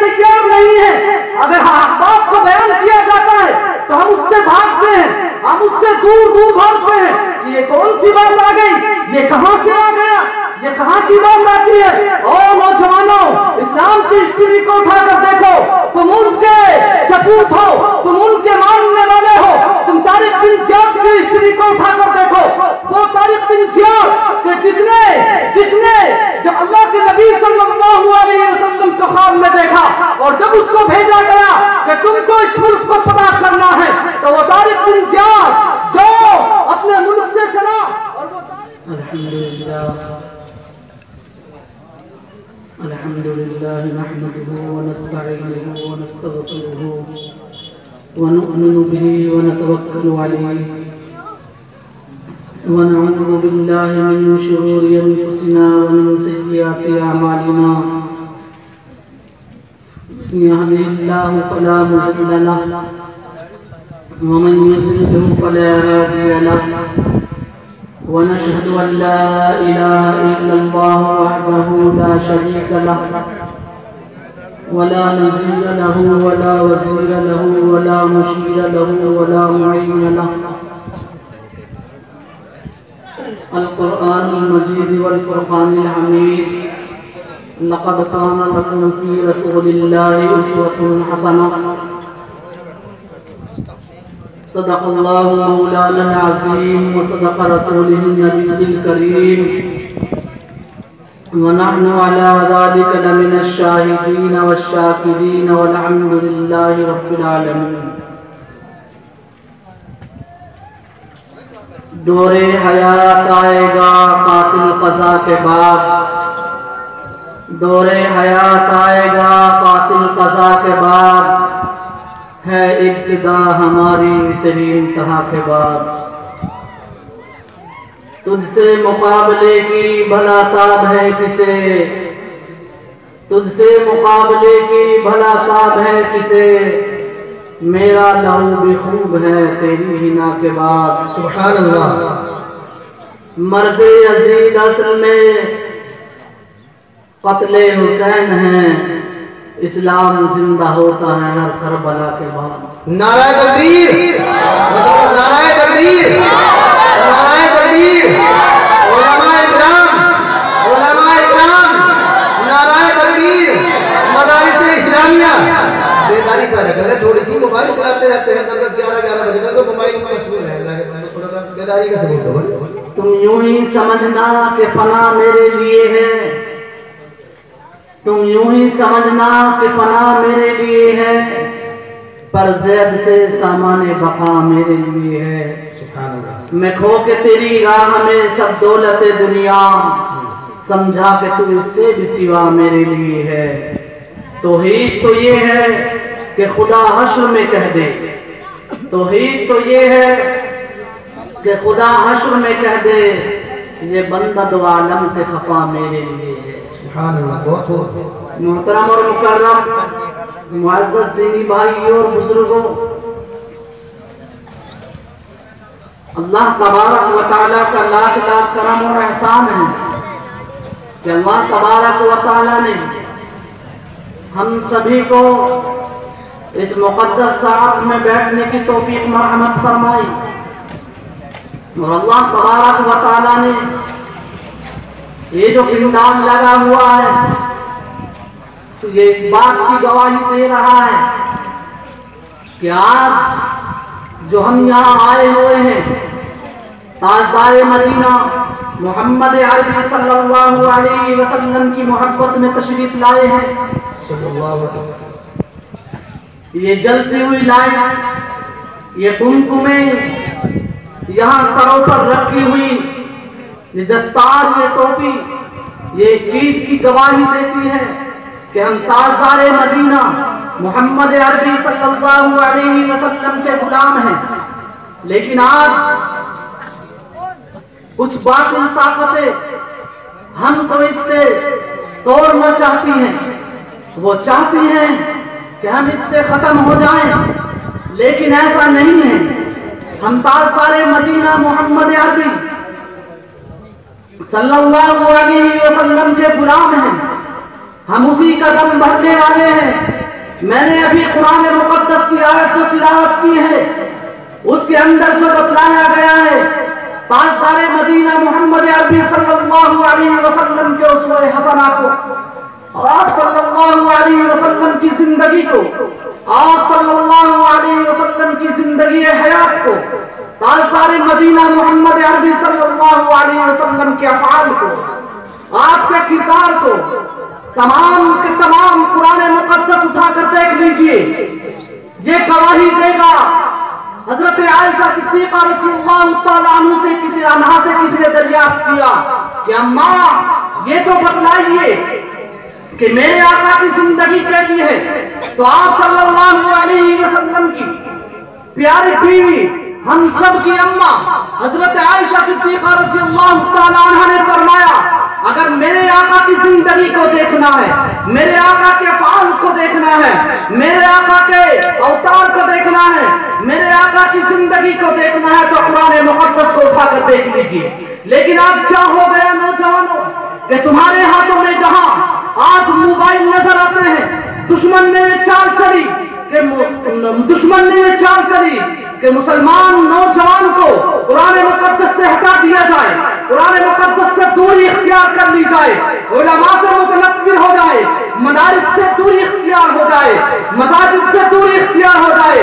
تیار نہیں ہے۔ اگر بات کو بیان کیا جاتا ہے تو ہم اس سے بھاگتے ہیں، ہم اس سے دور دور بھاگتے ہیں کہ یہ کون سی بات آ گئی، یہ کہاں سے آ گیا، یہ کہاں کی بات آتی ہے۔ او نوجوانوں، اسلام کی ہسٹری کو اٹھا کر دیکھو، تم ان کے سپوت ہو، تم ان کے ماننے والے ہو۔ تم طارق بن زیاد کی ہسٹری کو اٹھا کر دیکھو، وہ طارق بن زیاد کہ جس نے جب اللہ کے نبی صلی اللہ علیہ وسلم کو خواب میں دیکھا اور جب اس کو بھیجا گیا کہ تم کو اس ملک کو فتح کرنا ہے، تو وہ طارق بن زیاد جو اپنے ملک سے چلا اور وہ الحمدللہ نحمده ونستعینه ونستغفره ونؤمن به ونتوکل علیہ ونعوذ باللہ من شرور انفسنا ومن سیئات اعمالنا من يهده الله فلا مضل له ومن يضلل فلا هادي له ونشهد أن لا إله إلا الله وحده لا شريك له ولا نظير له ولا وزير له ولا مشير له ولا معين له القرآن المجيد والفرقان الحميد لقد كان لكم في رسول الله أسوة حسنة صدق الله مولانا العظيم وصدق رسوله النبي الكريم ونحن على ذلك لمن الشاهدين والشاكرين والحمد لله رب العالمين۔ دور حیات آئے گا قاتل قضا کے بعد، دور حیات آئے گا قاتل قضا کے بعد، ہے ابتدا ہماری تیری انتہا کے بعد۔ تجھ سے مقابلے کی بھلا تاب ہے کسے، تجھ سے مقابلے کی بھلا تاب ہے کسے، میرا لہو بھی خوب ہے تیری ہنا کے بعد۔ سبحان اللہ۔ مرض یزید اصل میں قتل حسین ہے، اسلام زندہ ہوتا ہے ہر کربلا کے بعد۔ نعرہ تکبیر، نعرہ تکبیر، نعرہ تکبیر، علماء اکرام، علماء اکرام، نعرہ تکبیر، مدارس اسلامیہ۔ بیداری پیدا کریں، تھوڑی سی موبائل چلاتے رہتے ہیں، 10-11 بجے تک تو موبائل میں مشغول ہے، تھوڑا سا بیداری کا ثبوت دو۔ تم یوں ہی سمجھنا کہ فنا میرے لیے ہے، تم یوں ہی سمجھنا کہ فنا میرے لیے ہے، پر زید سے سامان بقا میرے لیے ہے۔ سبحان اللہ۔ میں کھو کے تیری راہ میں سب دولت دنیا، سمجھا کہ تو اس سے بھی سوا میرے لیے ہے۔ توحید تو یہ ہے کہ خدا حشر میں کہہ دے، توحید تو یہ ہے کہ خدا حشر میں کہہ دے، یہ بندہ دو عالم سے خفا میرے لیے ہے۔ سبحان اللہ، بہت بہت محترم اور مکرم معزز دینی بھائی اور بزرگوں، اللہ تبارک و تعالیٰ کا لاکھ لاکھ کرم اور احسان ہے کہ اللہ تبارک و تعالیٰ نے ہم سبھی کو اس مقدس ساعت میں بیٹھنے کی توفیق مرحمت فرمائی، اور اللہ تبارک و تعالیٰ نے یہ جو پنڈال لگا ہوا ہے تو یہ اس بات کی گواہی دے رہا ہے کہ آج جو ہم یہاں آئے ہوئے ہیں، تاجدار مدینہ محمد عربی صلی اللہ علیہ وسلم کی محبت میں تشریف لائے ہیں۔ صلی اللہ علیہ وسلم۔ یہ جلتی ہوئی لائٹ، یہ قمقمیں یہاں سروں پر رکھی ہوئی، یہ دستار، یہ ٹوپی، یہ اس چیز کی گواہی دیتی ہے کہ ہم تاجدار مدینہ محمد عربی صلی اللہ علیہ وسلم کے غلام ہیں۔ لیکن آج کچھ باطل طاقتیں ہم کو اس سے توڑنا چاہتی ہیں، وہ چاہتی ہیں کہ ہم اس سے ختم ہو جائیں، لیکن ایسا نہیں ہے۔ ہم تاجدار مدینہ محمد عربی صلی اللہ علیہ وسلم کے غلام ہیں، ہم اسی کا دم بھرنے والے ہیں، میں نے ابھی قرآن مقدس کی آیت جو تلاوت کی ہے اس کے اندر جو بتلایا گیا ہے تاجدار مدینہ محمد عربی صلی اللہ علیہ وسلم کے اسوہ حسنہ کو، آپ صلی اللہ علیہ وسلم کی زندگی کو، آپ صلی اللہ علیہ وسلم کی زندگی حیات کو، تاجدار مدینہ محمد عربی صلی اللہ علیہ وسلم کے افعال کو، آپ کے کردار کو تمام کے تمام قرآن مقدس اٹھا کر دیکھ لیجئے، یہ گواہی دے گا۔ حضرت عائشہ صدیقہ رضی اللہ تعالیٰ عنہ سے کسی نے دریافت کیا کہ اماں یہ تو بتلائیے کہ میرے آقا کی زندگی کیسی ہے، تو آپ صلی اللہ علیہ وسلم کی پیاری بیوی ہم سب کی اماں حضرت عائشہ صدیقہ رضی اللہ تعالیٰ عنہ نے فرمایا اگر میرے آقا کی زندگی کو دیکھنا ہے، میرے آقا کے افعال کو دیکھنا ہے، میرے آقا کے اوتار کو دیکھنا ہے، میرے آقا کی زندگی کو دیکھنا ہے تو قرآن مقدس کو اٹھا کر دیکھ لیجئے۔ لیکن آج کیا ہو گیا نوجوانوں کہ تمہارے ہاتھوں میں جہاں آج موبائل نظر آتے ہیں، دشمن نے یہ چال چلی کہ مسلمان نوجوان کو قرآن مقدس سے ہٹا دیا جائے، قرآن مقدس سے دوری اختیار کر لی جائے، علماء سے متنفر ہو جائے، مدارس سے دوری اختیار ہو جائے، مساجد سے دوری اختیار ہو جائے۔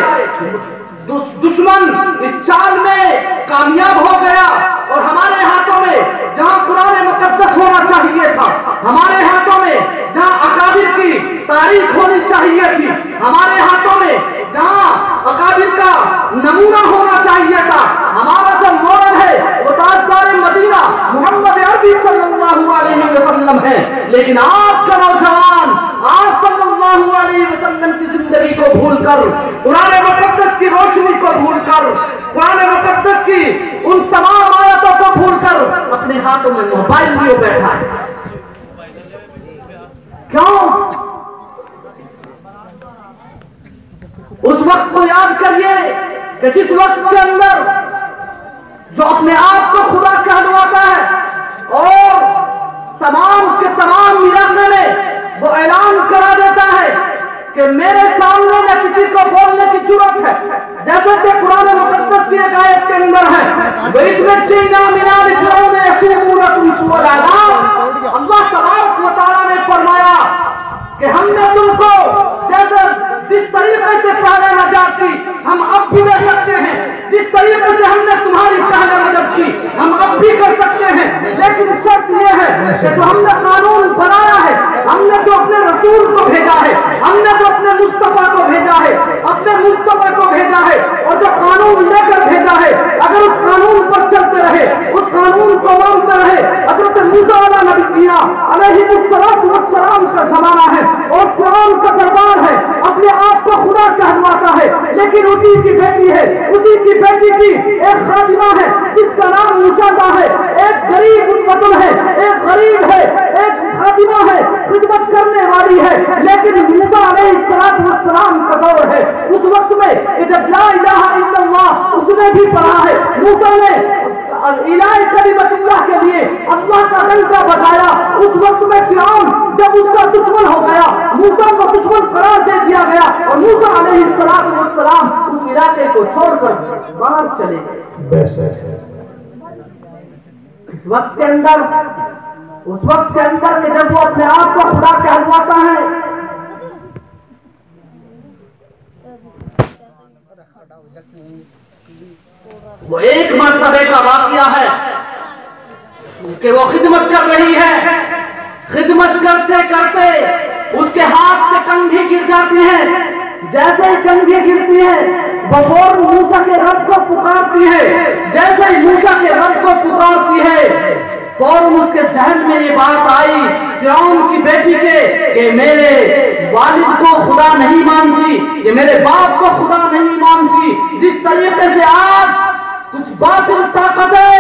دشمن اس چال میں کامیاب ہو گیا اور ہمارے ہاتھوں میں جہاں قرآن مقدس ہونا چاہیے تھا، ہمارے ہاتھوں میں جہاں اکابر کی تاریخ ہونی چاہیے تھی، ہمارے ہاتھوں میں جہاں اکابر کا نمونہ ہونا چاہیے تھا، ہمارا جو ماڈل ہے وہ تاجدار مدینہ محمد عربی صلی اللہ علیہ وسلم ہے۔ لیکن آج کا نوجوان آپ صلی اللہ علیہ وسلم کی زندگی کو بھول کر، قرآن مقدس کی روشنی کو بھول کر، قرآن مقدس کی ان تمام آیتوں کو بھول کر اپنے ہاتھوں میں موبائل لیے بیٹھا ہے۔ کیوں؟ اس وقت کو یاد کریے کہ جس وقت کے اندر جو اپنے آپ کو خدا کہلواتا ہے اور تمام کے تمام علاقے میں وہ اعلان کرا دیتا ہے کہ میرے سامنے نہ کسی کو بولنے کی جرات ہے، جیسے کہ قرآن مقدس کی ایک آیت کے اندر ہے وَإِذْ نَجَّيْنَا مِنْ آلِ فِرْعَوْنَ يَسُومُونَكُمْ سُوءَ الْعَذَابِ۔ اللہ تبارک و تعالیٰ نے فرمایا کہ ہم نے تم کو جس طریقے سے پہلے نجات کی ہم اب بھی دے سکتے ہیں، جس طریقے سے ہم نے تمہاری پہلے مدد کی ہم اب بھی کر سکتے ہیں، لیکن شرط یہ ہے کہ جو ہم نے قانون بنایا ہے، ہم نے جو اپنے رسول کو بھیجا ہے، ہم نے جو اپنے مصطفیٰ کو بھیجا ہے، اپنے مصطفیٰ کو بھیجا ہے اور جو قانون لے کر بھیجا ہے، اگر اس قانون پر چلتے رہے، اس قانون کو مانتے رہے، حضرت موسیٰ علیہ السلام کا زمانہ ہے اور قرآن کا دربار ہے، اپنے آپ کو خدا کہلواتا ہے، لیکن اسی کی بیٹی ہے، اسی کی بیٹی کی ایک خادمہ ہے جس کا نام مشاہدہ ہے، ایک غریب مطلب ہے، ایک غریب ہے، ایک خادمہ ہے، خدمت کرنے والی ہے، لیکن موسیٰ علیہ السلام کا دور ہے اس وقت میں کہ جب لا الہ الا اللہ اس نے بھی پڑھا ہے، موسیٰ نے الہ کلمت اللہ کے لیے اللہ کا طریقہ بتایا، اس وقت میں فرعون جب اس کا دشمن ہو گیا، موسیٰ کو دشمن قرار دے دیا گیا اور موسیٰ علیہ السلام اس علاقے کو چھوڑ کر باہر چلے گئے۔ اس وقت کے اندر کہ جب وہ اپنے آپ کو خدا کہلواتا ہے، وہ ایک مرتبے کا واقعہ ہے کہ وہ خدمت کر رہی ہے، خدمت کرتے کرتے اس کے ہاتھ سے کنگھی گر جاتی ہے، جیسے ہی کنگھی گرتی ہے وہ فوراً موسیٰ کے رب کو پکارتی ہے، جیسے ہی موسیٰ کے رب کو پکارتی ہے فوراً اس کے ذہن میں یہ بات آئی فرعون کی بیٹی کے کہ میرے والد کو خدا نہیں مانتی، یہ میرے باپ کو خدا نہیں مانتی، جس طریقے سے آج کچھ باطل طاقتیں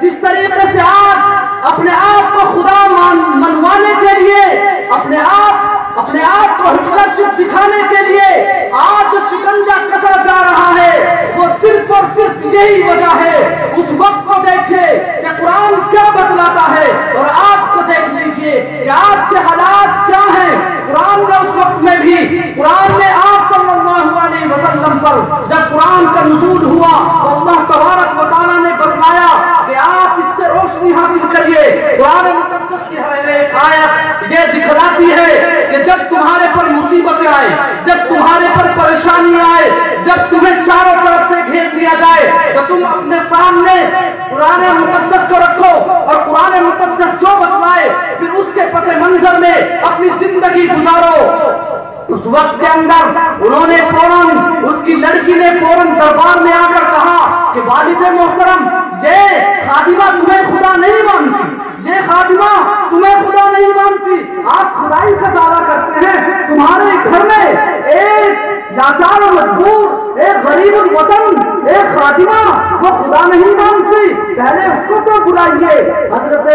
جس طریقے سے آج اپنے آپ کو خدا منوانے کے لیے اپنے آپ کو ہٹلر دکھانے کے لیے آج شکنجہ کسا جا رہا ہے، وہ صرف اور صرف یہی وجہ ہے۔ اس وقت کو دیکھے کہ قرآن کیا بتلاتا ہے اور آج کو دیکھ لیجئے کہ آج کے حالات کیا ہیں۔ قرآن نے اس وقت میں بھی قرآن پر جب قرآن کا نزول ہوا تو اللہ تبارک و تعالیٰ نے بتلایا کہ آپ اس سے روشنی حاصل کریے۔ قرآن مقدس کی ہر ایک آیت یہ دکھلاتی ہے کہ جب تمہارے پر مصیبتیں آئے، جب تمہارے پر پریشانی آئے، جب تمہیں چاروں طرف سے گھیر لیا جائے تو تم اپنے سامنے قرآن مقدس کو رکھو اور قرآن مقدس جو بتلائے پھر اس کے پس منظر میں اپنی زندگی گزارو۔ اس وقت کے اندر انہوں نے فوراً، اس کی لڑکی نے فوراً دربار میں آ کر کہا کہ والد محترم، یہ خادمہ تمہیں خدا نہیں مانتی، یہ خادمہ تمہیں خدا نہیں مانتی، آپ خدائی کا دعویٰ کرتے ہیں، تمہارے گھر میں ایک لاچار و مجبور، ایک غریب الوطن، ایک خادمہ وہ خدا نہیں مانتی، پہلے اس کو تو بلائیے۔ حضرت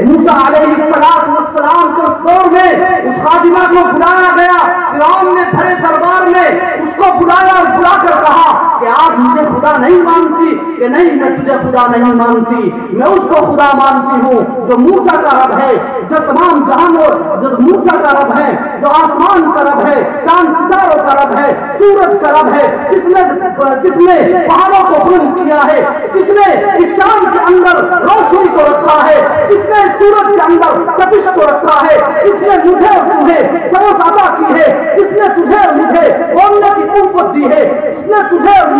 موسیٰ علیہ السلام کے دور میں اس خادمہ کو بلایا گیا، فرعون نے بھرے دربار میں اس کو بلایا اور بلا کر کہا کہ آپ مجھے خدا نہیں مانتی، کہ نہیں میں تجھے خدا نہیں مانتی، میں اس کو خدا مانتی ہوں جو موسیٰ کا رب ہے، جو تمام جہانوں، جو موسیٰ کا رب ہے، جو آسمان کا رب ہے، چاند ستاروں کا رب ہے، سورج کا رب ہے، جس نے پہاڑوں کو بلند کیا ہے، جس نے اس چاند کے اندر روشنی کو رکھا ہے، جس نے سورج کے اندر تپش کو رکھا ہے، جس نے مجھے اور تمہیں سمجھ عطا کی ہے، جس نے تجھے اور مجھے بولنے کی قوت دی ہے، جس نے تجھے اور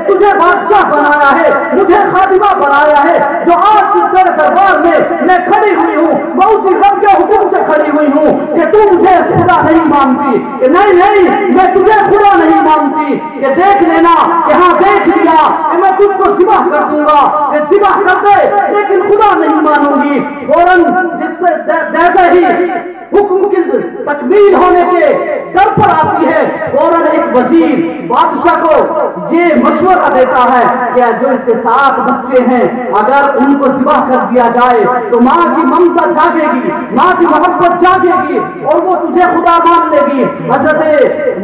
تجھے بادشاہ بنایا ہے، مجھے خادمہ بنایا ہے، جو آج تیرے دربار میں کھڑی ہوئی ہوں، میں اسی رب کے حکم سے کھڑی ہوئی ہوں کہ تو مجھے خدا نہیں مانتی، کہ نہیں میں تجھے خدا نہیں مانتی، کہ دیکھ لینا کہ ہاں دیکھ لیا کہ میں تجھ کو ذبح کر دوں گا، کہ ذبح کر دے لیکن خدا نہیں مانوں گی۔ فوراً جیسے ہی حکم کی تکمیل ہونے کے در پر آتی ہے، فوراً ایک وزیر بادشاہ کو یہ مشورہ دیتا ہے کہ جو اس کے 7 بچے ہیں اگر ان کو ذبح کر دیا جائے تو ماں کی ممتا جاگے گی، ماں کی محبت جاگے گی اور وہ تجھے خدا مان لے گی۔ حضرت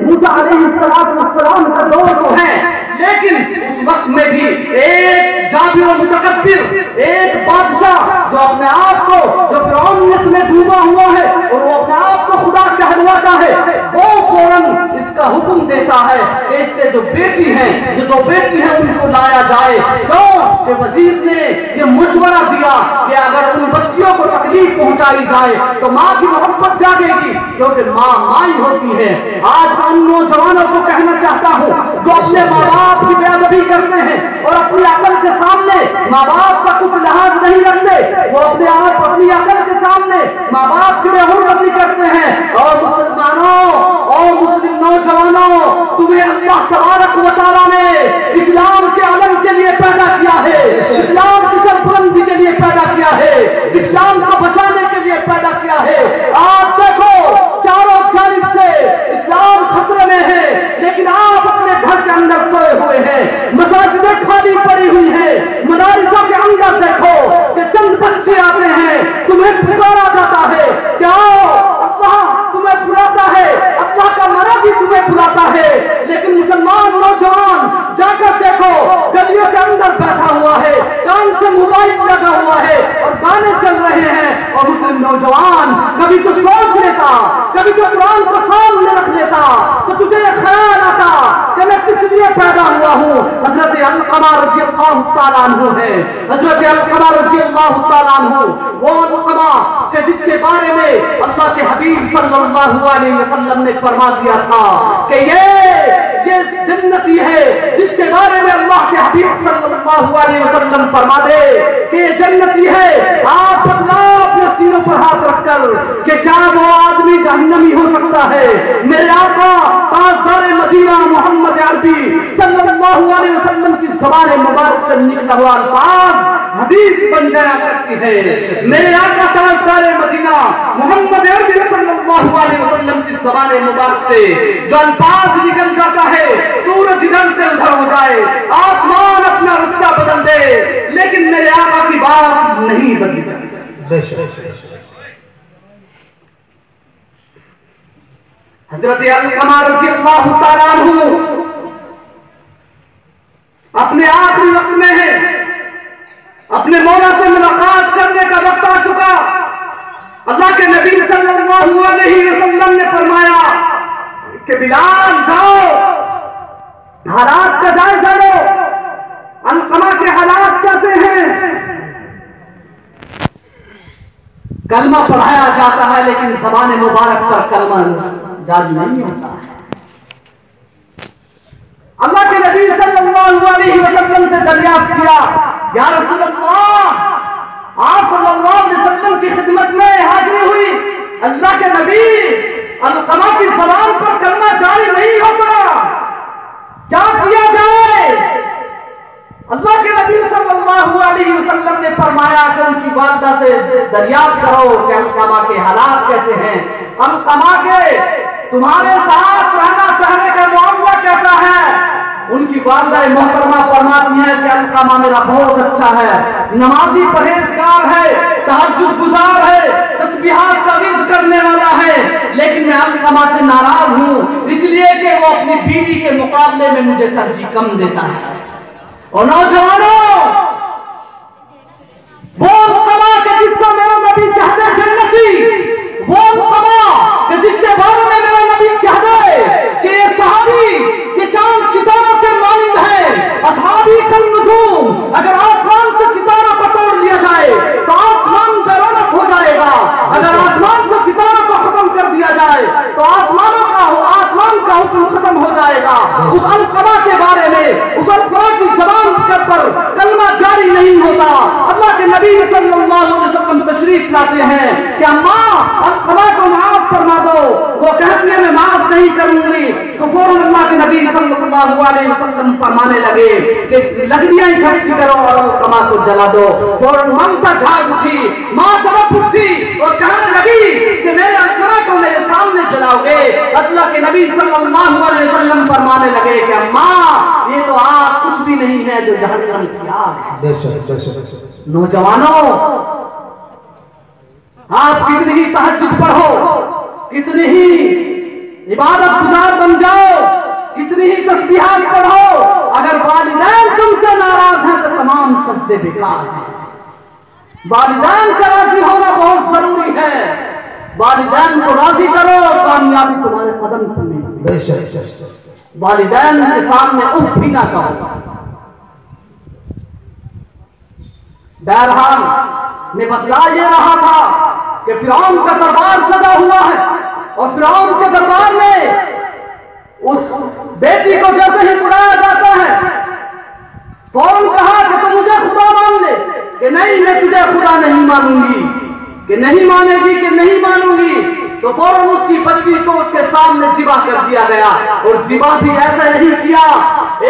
موسیٰ علیہ السلام کا دور تو ہے، لیکن اس وقت میں بھی ایک جابر و متکبر، ایک بادشاہ جو اپنے آپ کو، جو فرعونیت میں ڈوبا ہوا ہے اور وہ اپنے آپ کو خدا کہلواتا ہے، وہ فوراً اس کا حکم دیتا ہے کہ اس کے جو بیٹی ہیں، جو 2 بیٹی ہیں ان کو لایا جائے۔ کیوں کہ وزیر نے یہ مشورہ دیا کہ اگر ان بچیوں کو تکلیف پہنچائی جائے تو ماں کی محبت جاگے گی، کیونکہ ماں مائی ہوتی ہے۔ آج میں ان نوجوانوں کو کہنا چاہتا ہوں جو اپنے ماں باپ کی بے ادبی کرتے ہیں اور اپنی عقل کے سامنے ماں باپ کا کچھ لحاظ نہیں رکھتے، وہ اپنے آپ اپنی عقل کے سامنے ماں باپ کی بے حرمتی کرتے ہیں۔ اور مسلمانوں اور مسلم نوجوانوں، تمہیں اللہ تبارک و تعالیٰ نے اسلام کے علم کے لیے پیدا کیا ہے، اسلام کی سربلندی کے لیے پیدا کیا ہے، اسلام کو بچانے کے لیے پیدا کیا ہے۔ آپ دیکھو چاروں جانب سے اسلام خطرے میں ہے، لیکن آپ اپنے گھر کے اندر سوئے ہوئے ہیں، مساجدیں خالی پڑی ہوئی ہیں، مدارسوں کے اندر دیکھو کہ چند بچے آتے ہیں، تمہیں پکارا جاتا ہے کہ آؤ اللہ تمہیں بلاتا ہے، اللہ کا مرضی تمہیں بلاتا ہے، لیکن مسلمان نوجوان جا کر دیکھو گلیوں کے اندر بیٹھا ہوا ہے، کان سے موبائل لگا ہوا ہے اور گانے چل رہے ہیں۔ اور مسلم نوجوان کبھی تو سوچ لیتا، کبھی تو قرآن کو سامنے رکھ لیتا تو تجھے یہ خیال آتا کہ میں کس لیے پیدا ہوا ہوں۔ حضرت علقمہ رضی اللہ تعالیٰ عنہ ہے، حضرت علقمہ رضی اللہ تعالیٰ عنہ، وہ علقمہ کہ جس کے بارے میں اللہ کے حبیب صلی اللہ علیہ وسلم نے فرما دیا تھا کہ یہ جنتی ہے، جس کے بارے میں اللہ کے حبیب صلی اللہ علیہ وسلم فرما دے کہ یہ جنتی ہے۔ آپ بتلاؤ اپنے سینوں پر ہاتھ رکھ کر کہ کیا وہ آدمی جہنمی ہو سکتا ہے؟ میرے آقا تاجدار مدینہ محمد عربی صلی اللہ علیہ وسلم کی زبان مبارک سے نکلا ہوا الفاظ حدیث بن جایا کرتی ہے۔ میرے آقا تاجدار مدینہ محمد عربی صلی اللہ علیہ وسلم کی زبان مبارک سے جو الفاظ نکل جاتا ہے، سورج ادھر سے ادھر ہو جائے، آسمان اپنا رستہ بدل دے، لیکن میرے آقا کی بات نہیں بدلی جاتی۔ حضرت علقمہ رضی اللہ تعالیٰ عنہ اپنے آخری وقت میں ہے، اپنے مولا سے ملاقات کرنے کا وقت آ چکا۔ اللہ کے نبی صلی اللہ علیہ وسلم نے فرمایا کہ بلال جاؤ हालात का जायजा लो, अलकमा के हालात कैसे हैं। कलमा पढ़ाया जाता है लेकिन ज़बान मुबारक पर कलमा जारी नहीं होता है। अल्लाह के नबी सल्लल्लाहु अलैहि वसल्लम से दरियाफ्त किया, या रसूल अल्लाह, आप सल्लल्लाहु अलैहि वसल्लम की खिदमत में हाजिरी हुई, अल्लाह के नबी अलकमा की ज़बान पर कलमा जारी नहीं होता, क्या किया जाए। अल्लाह के नबी सल्लल्लाहु अलैहि वसल्लम ने फरमाया कि उनकी वालिदा से दरियाफ्त करो कि अलकमा के हालात कैसे हैं, अलकमा के तुम्हारे साथ रहना सहने का मामला कैसा है। उनकी वालिदा मोहतरमा फरमाती है कि अलकमा मेरा बहुत अच्छा है, नमाजी परहेजगार है, तहज्जुद गुजार है, तस्बीहात का विर्द करने वाला है, लेकिन मैं अलकमा से नाराज हूँ इसलिए कि वो अपनी बीवी के मुकाबले में मुझे तरजीह कम देता है। और नौजवानों, वो अलकमा के जिसको मेरा नबी कहते हैं जन्नती, वो अलकमा कि जिसके बारे में मेरा नबी कहते कि ये सहाबी ये चांद सितारों के मानिंद है, असहाबी कल नुजूम, अगर आसमान से सितारों को तोड़ लिया जाए तो आसमान बेरौनक हो जाएगा, अगर आसमान से सितारों को खत्म कर दिया जाए तो आसमान का हुस्न खत्म हो जाएगा। उस अलकमा के बारे में, उस अलकमा की ज़बान पर कलमा जारी नहीं होता। अल्लाह के नबी सल्लल्लाहु अलैहि वसल्लम तशरीफ लाते हैं कि अम्मा अलकमा को माफ फरमा दो, वो कहती है मैं माफ नहीं करूंगी, तो फौरन अल्लाह के नबी सल्लल्लाहु अलैहि वसल्लम फरमाने लगे कि लकड़ियां इकट्ठी करो और अलकमा को जला दो। फौरन ममता जाग उठी, मां तड़प उठी और कहने लगी कि मेरे अलकमा को मेरे सामने जलाओगे। अल्लाह के नबी सल्लल्लाहु अलैहि वसल्लम फरमाने लगे कि अम्मा ये तो आग कुछ भी नहीं है जो जहन्नम की आग है। नौजवानों, आप कितनी ही तहज्जुद पढ़ो, कितनी ही इबादत गुजार बन जाओ, कितनी ही तस्बीहात पढ़ो, अगर वालिदैन तुमसे नाराज हैं तो तमाम सजदे बेकार हैं। वालिदैन का राजी होना बहुत जरूरी है। वालिदैन को राजी करो, कामयाबी तुम्हारे कदम चूमे। वालिदैन के सामने उफ भी ना कहो। बहरहाल मैं बतला ये रहा था कि फिरौन का दरबार सजा हुआ है और फिरौन के दरबार में उस बेटी को जैसे ही बुलाया जाता है फौरन कहा कि तुम मुझे खुदा मान ले, कि नहीं मैं तुझे खुदा नहीं मानूंगी, कि नहीं मानेगी कि नहीं मानूंगी। तो फौरन उसकी बच्ची को उसके सामने ज़िबा कर दिया गया और ज़िबा भी ऐसा नहीं किया,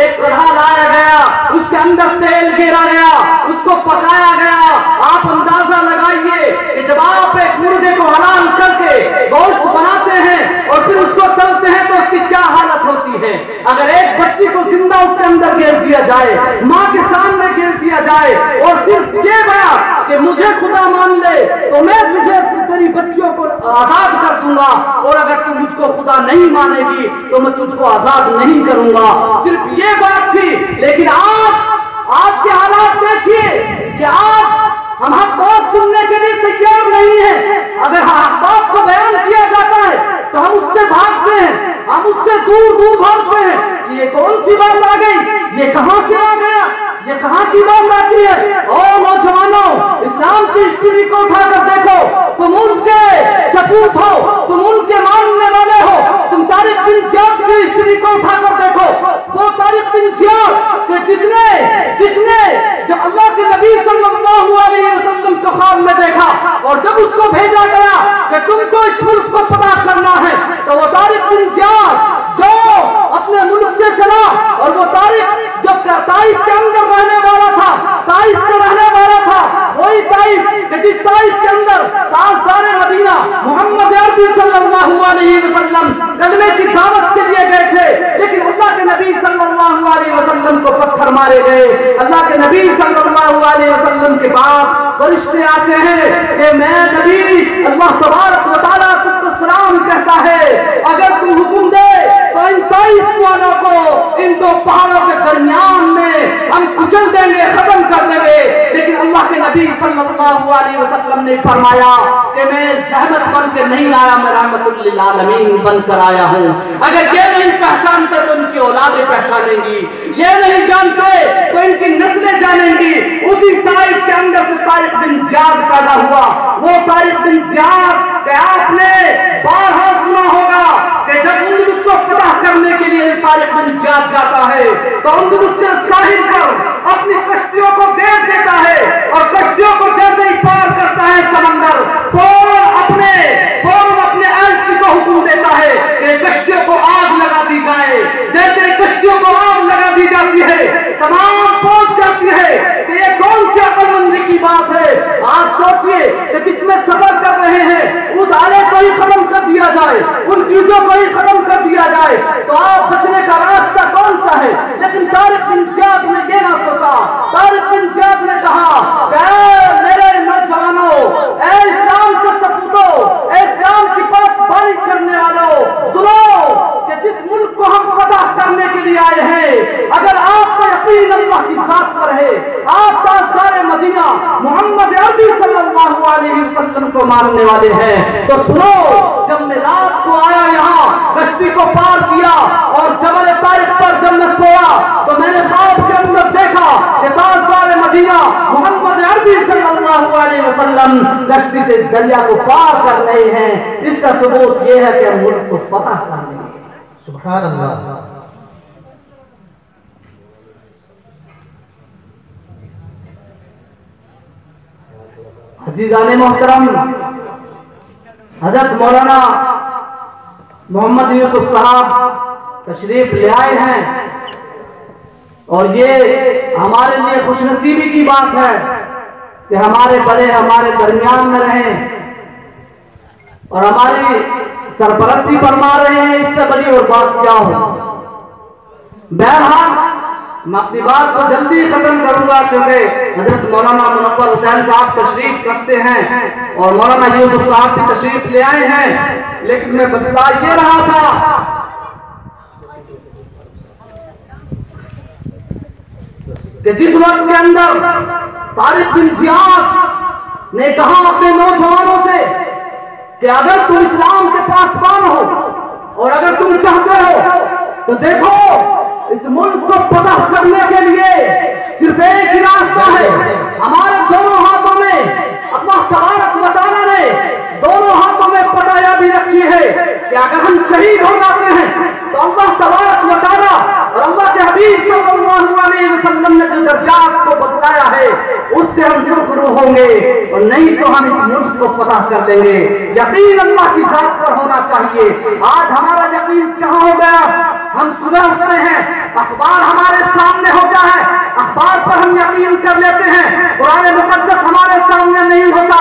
एक कढ़ा लाया गया, उसके अंदर तेल गिरा गया, उसको पकाया गया। आप अंदाजा लगाइए कि जब आप एक मुर्गे को हलाल करके गोश्त बनाते हैं और फिर उसको तलते हैं तो उसकी क्या हालत होती है। अगर एक बच्ची को जिंदा उसके अंदर गिर दिया जाए, माँ के सामने गिर दिया जाए और सिर्फ ये बया कि मुझे खुदा मान ले तो मैं तुझे तेरी बच्चियों को आजाद कर दूंगा, और अगर तू मुझको खुदा नहीं मानेगी तो मैं तुझको आजाद नहीं करूंगा, सिर्फ ये बात थी। लेकिन आज के हालात देखिए कि आज हम हक बात सुनने के लिए तैयार नहीं है। अगर हक बात को बयान किया जाता है तो हम उससे भागते हैं, हम उससे दूर दूर भागते हैं कि ये कौन सी बात आ गई, ये कहां से आ गया, ये कहां की बात आती है। ओ नौजवानों, इस्लाम की हिस्ट्री को उठाकर देखो, तुम उनके सपूत हो, तुम उनके मानने वाले हो। तुम तारिक बिन ज़ियाद की हिस्ट्री को उठाकर देखो, वो तारिक बिन ज़ियाद कि जिसने जब अल्लाह के नबी सल्लल्लाहु अलैहि वसल्लम को ख्वाब में देखा और जब उसको भेजा गया कि तुमको इस मुल्क को फतह करना है, तो वो तारिक बिन ज़ियाद जो अपने मुल्क से चला और वो तारिक जो ताइफ के अंदर रहने वाला था, ताइफ के रहने वाला था, वही ताइफ कि जिस ताइफ के अंदर ताजदार मदीना मोहम्मद अरबी सल्लल्लाहु अलैहि वसल्लम कलमे की दावत के लिए गए थे, लेकिन अल्लाह के नबी सल्लल्लाहु अलैहि वसल्लम को पत्थर मारे गए। अल्लाह के नबी सल्लल्लाहु अलैहि वसल्लम के पास फरिश्ते आते हैं कि मैं नबी अल्लाह तबारक व तआला तुझको सलाम कहता है, अगर तू हुक्म दे तो इन ताइफ वालों को इन दो पहाड़ों के दरमियान में हम कुचल देंगे, खत्म कर देंगे। लेकिन अल्लाह के नबी सल्लल्लाहु अलैहि वसल्लम ने फरमाया कि मैं ज़हमत बन के नहीं आया, मैं रहमतुल लिल आलमीन बनकर आया हूँ। अगर ये नहीं पहचानते तो इनकी औलादें पहचानेंगी, ये नहीं जानते तो इनकी नस्लें जानेंगी। उसी तारीख के अंदर से तारिक बिन ज़ियाद पैदा हुआ। वो तारिक बिन ज़ियाद कि आपने बारहा सुना होगा कि जब अंदलुस को फतह करने के लिए तारिक बिन ज़ियाद जाता है तो अंदलुस के साहिल पर अपनी कश्तियों को घेर देता है और कश्तियों को जैसे ही पार करता है समंदर, फौरन अपने एल्ची को हुक्म देता है कि कश्तियों को आग लगा दी जाए। जैसे कश्तियों को आग लगा दी जाती है, तमाम पहुंच जाती है कि ये कौन सी अक्लमंदी की बात है। आप सोचिए कि जिसमें सफर कर रहे हैं उस आले को ही खत्म कर दिया जाए, उन चीजों को ही खत्म कर दिया जाए तो आप बचने का रास्ता कौन सा है। लेकिन तारिक बिन ज़ियाद ने ये ना सोचा। तारिक बिन ज़ियाद ने कहा कि मेरे नौजवानों, ऐ इस्लाम के सपूतों, ऐ इस्लाम की पासबानी करने वालों, सुनो कि जिस मुल्क को हम फतह करने के लिए आए हैं, अगर आपको यकीन अल्लाह की जात पर है, आप ताजदार मदीना मोहम्मद अरबी सल्लल्लाहु अलैहि वसल्लम को मानने वाले हैं, तो सुनो, जब मैं रात को आया यहाँ कश्ती को पार किया और जबल तारिक पर जब मैं सोया तो मैंने ख्वाब के अंदर देखा कि ताजदार मदीना मोहम्मद अरबी सल्लल्लाहु अलैहि वसल्लम कश्ती से दरिया को पार कर रहे हैं। इसका सबूत यह है कि हम मुल्क को फतह कर लेंगे। सुभान अल्लाह। अजीज़ाने मोहतरम, हजरत मौलाना मोहम्मद यूसुफ साहब तशरीफ ले आए हैं और ये हमारे लिए खुशनसीबी की बात है कि हमारे बड़े हमारे दरमियान में रहें और हमारी सरपरस्ती फरमा रहे हैं। इससे बड़ी और बात क्या हो। बहरहाल मैं अपनी बात को जल्दी खत्म करूंगा क्योंकि हजरत मौलाना मुनव्वर हुसैन साहब तशरीफ रखते हैं और मौलाना यूसुफ साहब भी तशरीफ ले आए हैं। लेकिन मैं बता ये रहा था कि जिस वक्त के अंदर तारिक बिन ज़ियाद ने कहा अपने नौजवानों से कि अगर तुम इस्लाम के पासबान हो और अगर तुम चाहते हो तो देखो, इस मुल्क को फतह करने के लिए सिर्फ एक ही रास्ता है। हमारे दोनों हाथों में अल्लाह तबारक व तआला ने दोनों हाथों में पटाया भी रखी है कि अगर हम शहीद हो जाते हैं तो अल्लाह तबारक व तआला और अल्लाह के हबीब सल्लल्लाहु अलैहि वसल्लम ने जो दर्जात को बतलाया है उससे हम सुरखरू होंगे और नहीं तो हम इस मुल्क को फतह कर लेंगे। यकीन अल्लाह की जात पर होना चाहिए। आज हमारा यकीन कहाँ हो गया। हम सुबह उठते हैं, अखबार हमारे सामने होता है, अखबार पर हम यकीन कर लेते हैं, कुरान मुकद्दस हमारे सामने नहीं होता,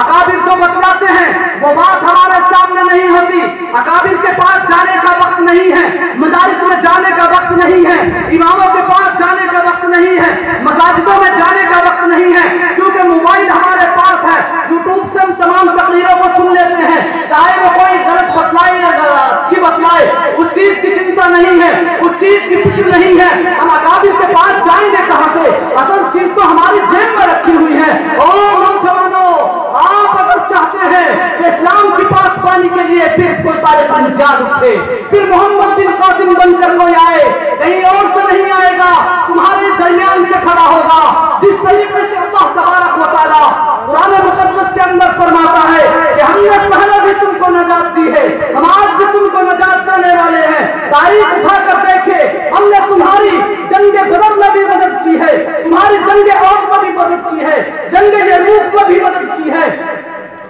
अकाबिर जो बतलाते हैं वो बात हमारे सामने नहीं होती, अकाबिर के पास जाने का वक्त नहीं है, मदारिस में जाने का वक्त नहीं है, इमामों के पास जाने का वक्त नहीं है, मसाजिदों में जाने का वक्त नहीं है, क्योंकि मोबाइल हमारे पास है। यूट्यूब से हम तमाम तकरीरों को सुन लेते हैं, चाहे वो कोई गलत बतलाए या अच्छी बतलाए, उस चीज की चिंता नहीं है, उस चीज की फिक्र नहीं है। हम अकाबिर के पास जाएंगे कहां से। असल चीज तो हमारी जेब में रखी हुई है। और नौजवानों, आप अगर चाहते हैं कि इस्लाम की पासबानी के लिए फिर कोई तारिक बिन ज़ियाद उठे, फिर मोहम्मद बिन कासिम बनकर कोई आए, कहीं और से नहीं आएगा, तुम्हारे दरमियान से खड़ा होगा। जिस तरीके से अल्लाह तबारक व तआला कुरान मुकद्दस के अंदर फरमाता है कि हमने पहले भी तुमको नजात दी है, हम आज भी तुमको नजात देने वाले हैं। तारीख उठाकर देखे, हमने तुम्हारी जंगे बदर में भी मदद की है, तुम्हारी जंगे औद में भी मदद की है, जंगे यरूक में भी मदद की है,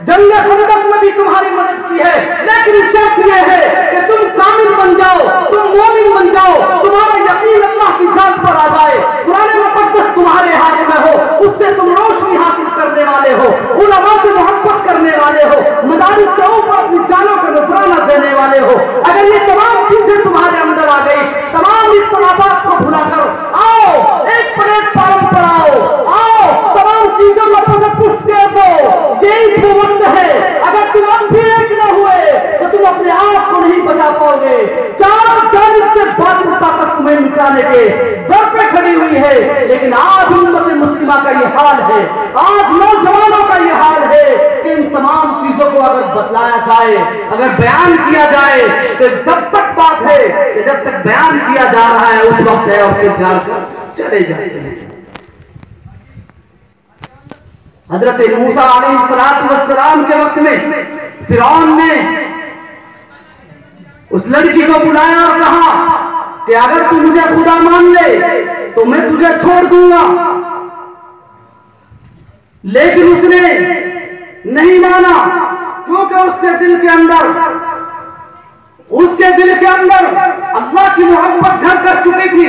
जंगे खंदक में भी तुम्हारी मदद की है। लेकिन शर्त यह है कि तुम कामिल बन जाओ, तुम मोमिन बन जाओ, तुम्हारा यकीन अल्लाह की जात पर आ जाए, कुरान मुकद्दस तुम्हारे हाथ में हो, उससे तुम रोशनी हासिल करने वाले हो, उलमा से मोहब्बत करने वाले हो, मदारिस के ऊपर अपनी जानों का नजराना देने वाले हो। अगर ये तमाम चीजें तुम्हारे अंदर आ गई, तमाम इख्तिलाफात को भुलाकर आओ, एक पर एक परंपरा आओ, तमाम चीजों को पुष्ट कर दो। यही वो वक्त है। अगर तुम अब भी एक न हुए तो तुम अपने आप को नहीं बचा पाओगे। चारों जानिब से बात जाने के दर पे खड़ी हुई है। लेकिन आज उम्मत मुस्लिमा का ये हाल है, आज नौजवानों का ये हाल है कि इन तमाम चीजों को अगर बतलाया जाए, अगर बयान किया जाए, तो जब तक बात है कि जब तक बयान किया जा रहा है उस वक्त है और फिर चले जाते हैं। हजरत मूसा अलैहिस्सलाम के वक्त में फिरौन ने उस लड़की को बुलाया और कहा कि अगर तू मुझे खुदा मान ले तो मैं तुझे छोड़ दूंगा, लेकिन उसने नहीं माना, क्योंकि उसके दिल के अंदर अल्लाह की मोहब्बत घर कर चुकी थी।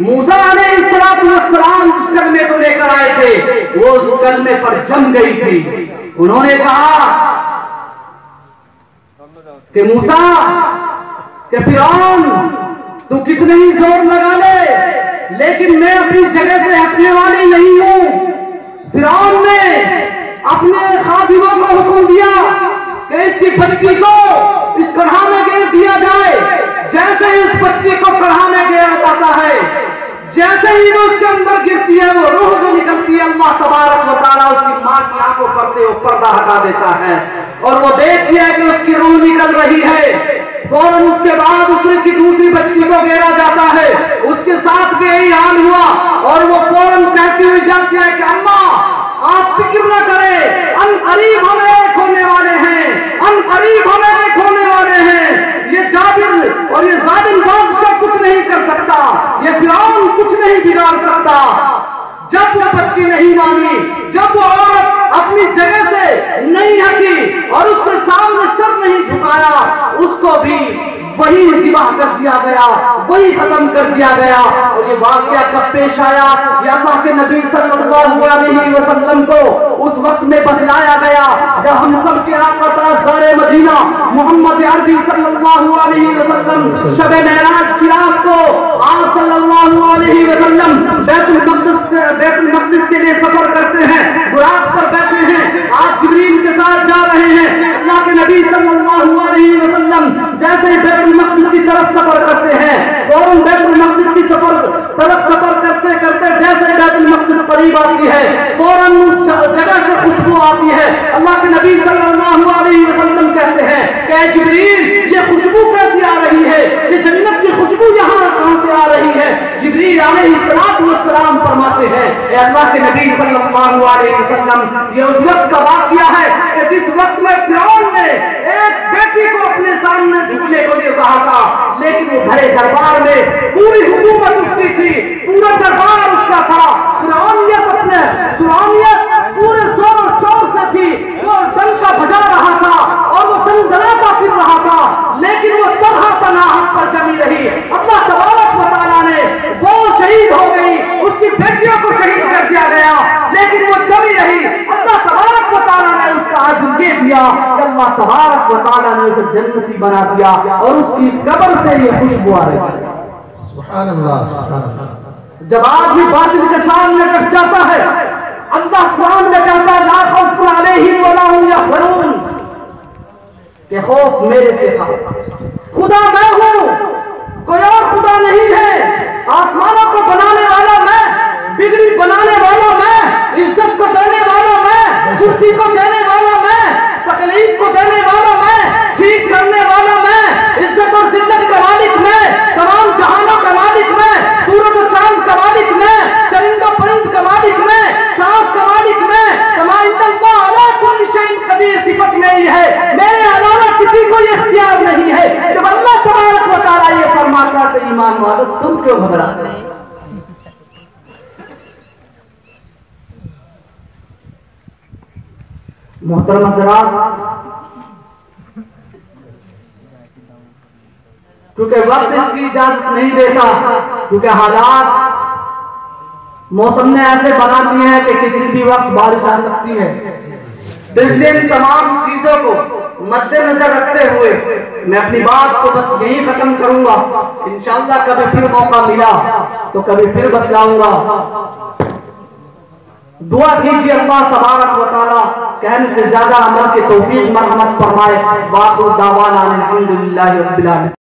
मूसा अलैहिस्सलाम जिस कलमे को लेकर आए थे वो उस कलमे पर जम गई थी। उन्होंने कहा कि मूसा, कि फिरौन तू कितने ही जोर लगा ले, लेकिन मैं अपनी जगह से हटने वाली नहीं हूं। फिरौन ने अपने खादिमों को हुक्म दिया कि इसकी बच्ची को इस कढ़ा में गिर दिया जाए। जैसे ही उस बच्ची को कढ़ा में गिरा जाता है, जैसे ही वो उसके अंदर गिरती है, वो रूह जो निकलती है, अल्लाह तबारक व तआला उसकी मां की आंखों पर से वो पर्दा हटा देता है और वो देखती है कि उसकी रूह निकल रही है। फौरन उसके बाद उसकी दूसरी बच्ची को गिरा जाता है। उसके साथ भी यही हाल हुआ और वो फौरन कहती हुई जाती है कि अम्मा आप फिक्र न करें, अनकरीब हमें एक होने वाले हैं, अनकरीब हमें एक होने वाले हैं। ये जाबिर और ये जालिम बादशाह कुछ नहीं कर सकता, ये फिरौन कुछ नहीं बिगाड़ सकता। जब वो बच्ची नहीं मानी, जब वो औरत अपनी जगह से नहीं हटी और उसके सामने सर नहीं झुकाया, उसको भी वही ज़िबा कर दिया गया, वही खत्म कर दिया गया। और ये वाक़या कब पेश आया? ये अल्लाह के नबी सल्लल्लाहु अलैहि वसल्लम को उस वक्त में बतलाया गया जब हम सब के आका ताजदार मदीना मोहम्मद अरबी सल्लल्लाहु अलैहि वसल्लम शब मेराज की रात को आप सल्लल्लाहु अलैहि वसल्लम बैतुल मक़दिस के लिए सफर करते हैं, बुराक पर बैठे हैं, आप जिब्रील के साथ जा रहे हैं। अल्लाह के नबी सल्लल्लाहु अलैहि वसल्लम जैसे ही बैतुल मक़दिस की तरफ सफर करते हैं, फौरन बैतुल मक़दिस की तरफ सफर करते करते जैसे बैतुल मक़दिस करीब आती है, फौरन उस जगह से खुशबू आती है। अल्लाह के नबी सल्लल्लाहु अलैहि वसल्लम कहते हैं कि जिब्रील ये खुशबू कैसी आ रही है, ये जन्नत की खुशबू यहाँ कहां से आ रही है? जिब्रील अलैहिस्सलाम फरमाते हैं, ए अल्लाह के नबी सल्लल्लाहु अलैहि वसल्लम, ये उस वक्त का वाक़या है कि जिस वक्त में फिरौन ने एक बेटी को अपने सामने झुकने को लिए कहा था, लेकिन वो भरे दरबार में पूरी हुकूमत उसकी थी, पूरा दरबार उसका था। फिरौनियत पूरे जोर और शोर से थी, वो डंका बजा रहा था और वो दंदनाता फिर रहा था, लेकिन वो तनहा तनाहत पर जमी रही। अल्लाह तबारक व तआला ने वो शहीद हो गई, उसकी बेटियों को शहीद कर दिया गया, लेकिन वो जमी रही। अल्लाह तबारक व तआला ने उसका आज़म ये दिया कि अल्लाह तबारक व तआला ने उसे जन्नती बना दिया और उसकी कब्र से ये खुशबू आ रही है। सुभान अल्लाह, सुभान अल्लाह। जब आदमी बातिल के सामने डट जाता है, अल्लाह कुरान में कहता है ला खौफुन अलैहिम वला हुम यहज़नून, कि खौफ मेरे से खा। खुदा मैं हूं, कोई और खुदा नहीं है। आसमानों को बनाने वाला मैं, बिगड़ी बनाने वाला मैं, इज्जत को देने वाला मैं, कुर्सी को देने वाला मैं, तकलीफ को देने वाला मैं, ठीक करने वाला मैं, इज्जत और जिल्लत का मालिक मैं, तमाम जहानों का मालिक मैं, सूरज और चांद का मालिक मैं, चरिंदा परिंद का मालिक मैं, सांस का मालिक मैं, सिफत मेरी है, मेरे अलावा किसी को ये इख्तियार नहीं है। जब अल्लाह तबारक व तआला ये फरमाता तो ईमान वालों तुम क्यों घबराते? मोहतरम हज़रात, क्योंकि वक्त इसकी इजाजत नहीं देता, क्योंकि हालात मौसम ने ऐसे बना दिए हैं कि किसी भी वक्त बारिश आ सकती है। इसलिए इन तमाम चीजों को मद्देनजर रखते हुए मैं अपनी बात को बस यही खत्म करूंगा। इंशाअल्लाह कभी फिर मौका मिला तो कभी फिर बतलाऊंगा। दुआ कीजिए अल्लाह तबारक व तआला कहने से ज्यादा अमल के तौफीक मरहमत फरमाए। वाखिर दावाना अनिल हम्दुलिल्लाहि रब्बिल आलमीन।